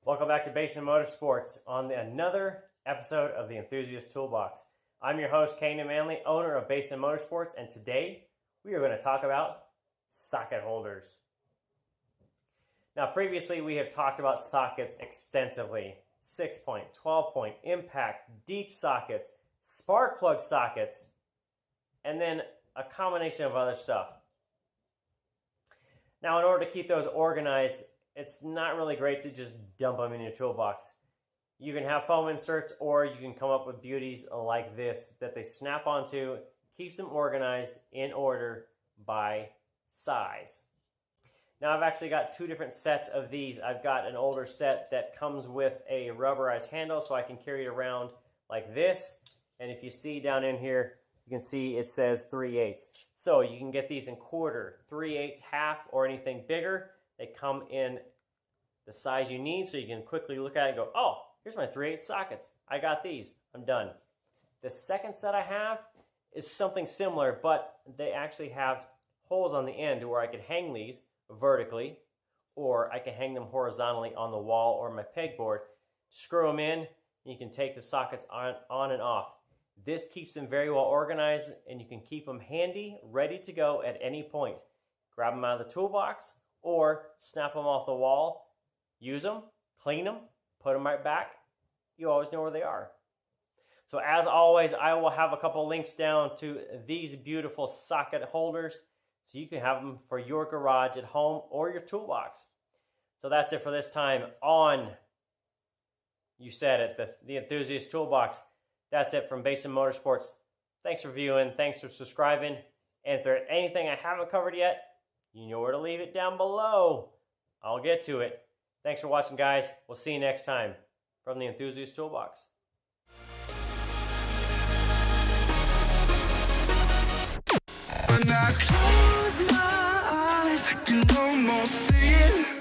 Welcome back to Basin Motorsports on another episode of the Enthusiast Toolbox. I'm your host, Canaan Manley, owner of Basin Motorsports, and today we are going to talk about socket holders. Now, previously we have talked about sockets extensively. 6-point, 12-point, impact, deep sockets, spark plug sockets, and then a combination of other stuff. Now, in order to keep those organized, it's not really great to just dump them in your toolbox. You can have foam inserts, or you can come up with beauties like this that they snap onto, keeps them organized in order by size. Now, I've actually got two different sets of these. I've got an older set that comes with a rubberized handle so I can carry it around like this. And if you see down in here, you can see it says 3/8. So you can get these in quarter, 3/8, half, or anything bigger. They come in the size you need, so you can quickly look at it and go, oh, here's my 3/8 sockets. I got these. I'm done. The second set I have is something similar, but they actually have holes on the end where I could hang these vertically, or I can hang them horizontally on the wall or my pegboard. Screw them in, and you can take the sockets on and off. This keeps them very well organized, and you can keep them handy, ready to go at any point. Grab them out of the toolbox, or snap them off the wall, use them, clean them, put them right back. You always know where they are. So as always, I will have a couple links down to these beautiful socket holders so you can have them for your garage at home or your toolbox. So that's it for this time on, you said it, the Enthusiast Toolbox. That's it from Basin Motorsports. Thanks for viewing. Thanks for subscribing. And if there's anything I haven't covered yet, you know where to leave it down below. I'll get to it. Thanks for watching, guys. We'll see you next time from the Enthusiast Toolbox. When I close my eyes, I can almost see it.